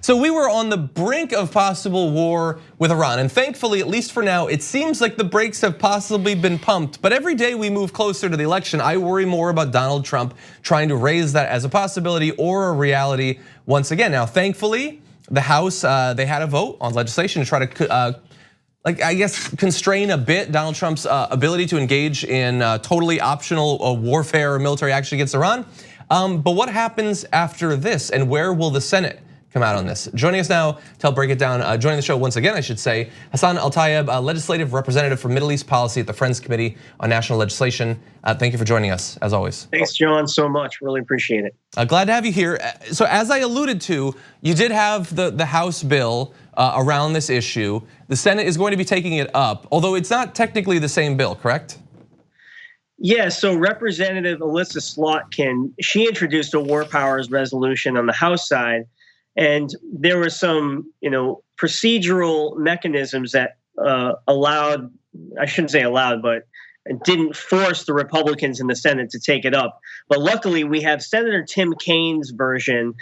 So we were on the brink of possible war with Iran, and thankfully, at least for now, it seems like the brakes have possibly been pumped. But every day we move closer to the election, I worry more about Donald Trump trying to raise that as a possibility or a reality once again. Now, thankfully, the House, they had a vote on legislation to try to I guess constrain a bit Donald Trump's ability to engage in totally optional warfare or military action against Iran. But what happens after this, and where will the Senate come out on this? Joining us now to help break it down, joining the show once again, I should say, Hassan Al-Tayeb, legislative representative for Middle East Policy at the Friends Committee on National Legislation. Thank you for joining us, as always. Thanks, John, so much. Really appreciate it. Glad to have you here. So as I alluded to, you did have the House bill around this issue. The Senate is going to be taking it up, although it's not technically the same bill, correct? Yeah, so Representative Elissa Slotkin, she introduced a war powers resolution on the House side, and there were some, procedural mechanisms that allowed, I shouldn't say allowed, but didn't force the Republicans in the Senate to take it up. But luckily, we have Senator Tim Kaine's version,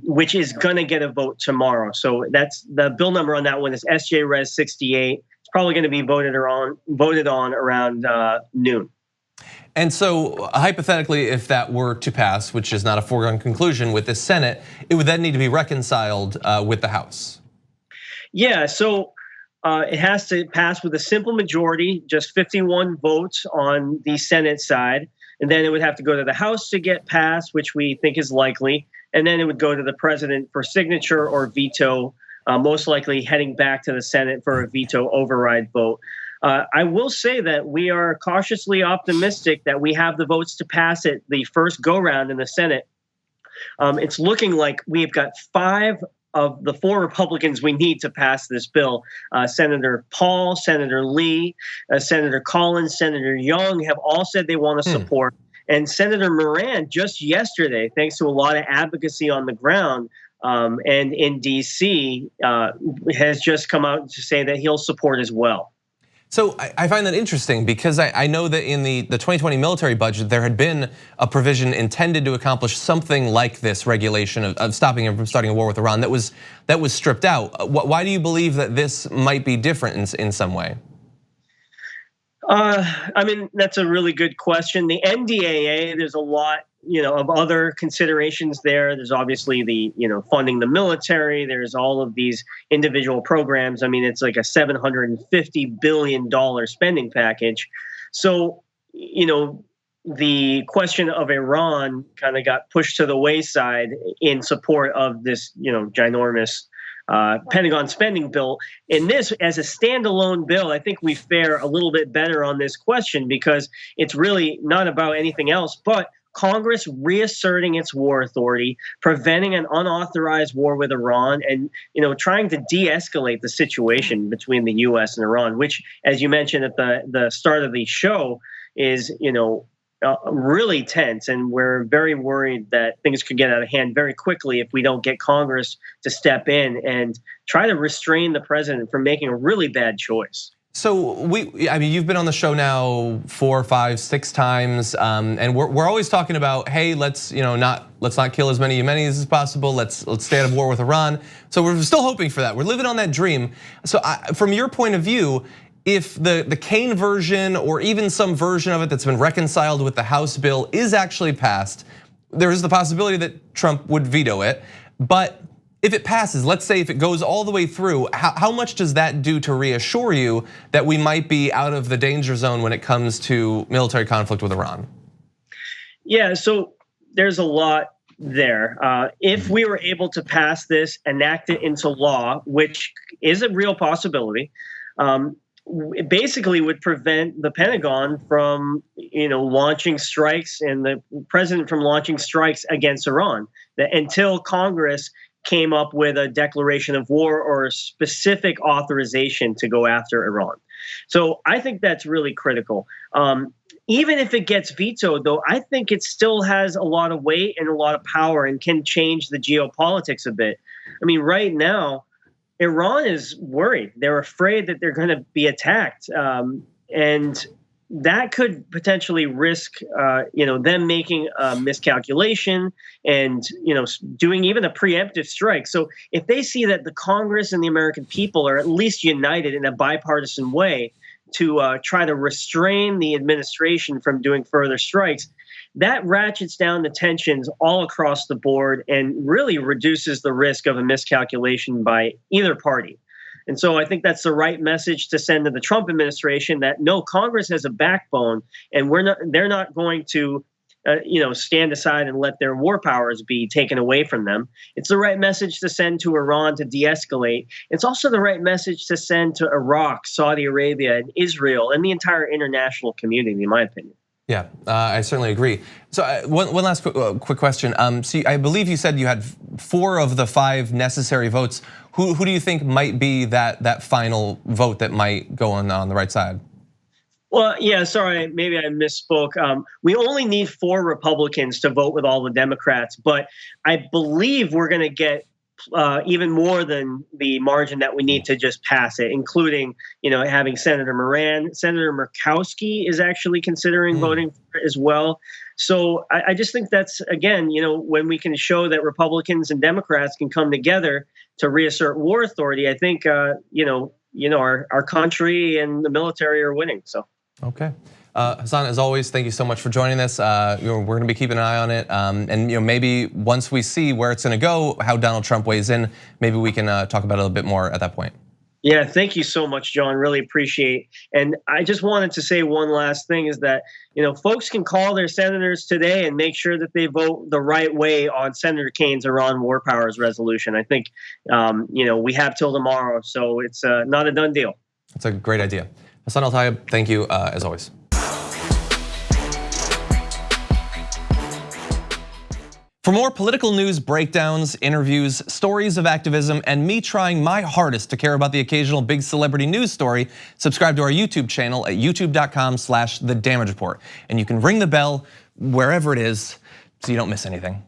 which is going to get a vote tomorrow. So that's the bill number on that one is SJRes 68. It's probably going to be voted on around noon. And so hypothetically, if that were to pass, which is not a foregone conclusion with the Senate, it would then need to be reconciled with the House. Yeah, so it has to pass with a simple majority, just 51 votes on the Senate side. And then it would have to go to the House to get passed, which we think is likely. And then it would go to the president for signature or veto, most likely heading back to the Senate for a veto override vote. I will say that we are cautiously optimistic that we have the votes to pass it the first go round in the Senate. It's looking like we've got 5 of the 4 Republicans we need to pass this bill. Senator Paul, Senator Lee, Senator Collins, Senator Young have all said they want to support. And Senator Moran just yesterday, thanks to a lot of advocacy on the ground and in DC, has just come out to say that he'll support as well. So I find that interesting because I know that in the 2020 military budget, there had been a provision intended to accomplish something like this regulation of stopping him from starting a war with Iran that was stripped out. Why do you believe that this might be different in some way? I mean, that's a really good question. The NDAA, there's a lot, of other considerations there. There's obviously the, funding the military. There's all of these individual programs. I mean, it's like a $750 billion spending package. So, the question of Iran kind of got pushed to the wayside in support of this, ginormous Pentagon spending bill. In this, as a standalone bill, I think we fare a little bit better on this question because it's really not about anything else but Congress reasserting its war authority, preventing an unauthorized war with Iran, and trying to de-escalate the situation between the U.S. and Iran, which, as you mentioned at the start of the show, is really tense, and we're very worried that things could get out of hand very quickly if we don't get Congress to step in and try to restrain the president from making a really bad choice. So I mean, you've been on the show now 4, 5, 6 times, and we're always talking about, hey, let's not kill as many Yemenis as possible. Let's stay out of war with Iran. So we're still hoping for that. We're living on that dream. So from your point of view, if the Kaine version or even some version of it that's been reconciled with the House bill is actually passed, there is the possibility that Trump would veto it. But if it passes, let's say if it goes all the way through, how much does that do to reassure you that we might be out of the danger zone when it comes to military conflict with Iran? Yeah, so there's a lot there. If we were able to pass this, enact it into law, which is a real possibility, it basically would prevent the Pentagon from, launching strikes and the president from launching strikes against Iran until Congress came up with a declaration of war or a specific authorization to go after Iran. So I think that's really critical. Even if it gets vetoed, though, I think it still has a lot of weight and a lot of power and can change the geopolitics a bit. I mean, right now, Iran is worried. They're afraid that they're going to be attacked. And that could potentially risk, them making a miscalculation and doing even a preemptive strike. So if they see that the Congress and the American people are at least united in a bipartisan way to try to restrain the administration from doing further strikes, that ratchets down the tensions all across the board and really reduces the risk of a miscalculation by either party. And so I think that's the right message to send to the Trump administration, that no, Congress has a backbone, and they're not going to stand aside and let their war powers be taken away from them. It's the right message to send to Iran to de-escalate. It's also the right message to send to Iraq, Saudi Arabia, and Israel, and the entire international community, in my opinion. Yeah, I certainly agree. So one last quick question. So I believe you said you had 4 of the 5 necessary votes. Who do you think might be that final vote that might go on the right side? Well, yeah, sorry, maybe I misspoke. We only need 4 Republicans to vote with all the Democrats, but I believe we're going to get even more than the margin that we need to just pass it, including, having Senator Moran. Senator Murkowski is actually considering voting for it as well. So I just think that's, again, when we can show that Republicans and Democrats can come together to reassert war authority, I think, our country and the military are winning. So. Okay. Hassan, as always, thank you so much for joining us. We're going to be keeping an eye on it, and maybe once we see where it's going to go, how Donald Trump weighs in, maybe we can talk about it a little bit more at that point. Yeah, thank you so much, John. Really appreciate. And I just wanted to say one last thing is that, folks can call their senators today and make sure that they vote the right way on Senator Kaine's Iran war powers resolution. I think, we have till tomorrow, so it's not a done deal. That's a great idea. Hassan Al-Tayyab, thank you as always. For more political news, breakdowns, interviews, stories of activism, and me trying my hardest to care about the occasional big celebrity news story, subscribe to our YouTube channel at youtube.com/The Damage Report. And you can ring the bell wherever it is so you don't miss anything.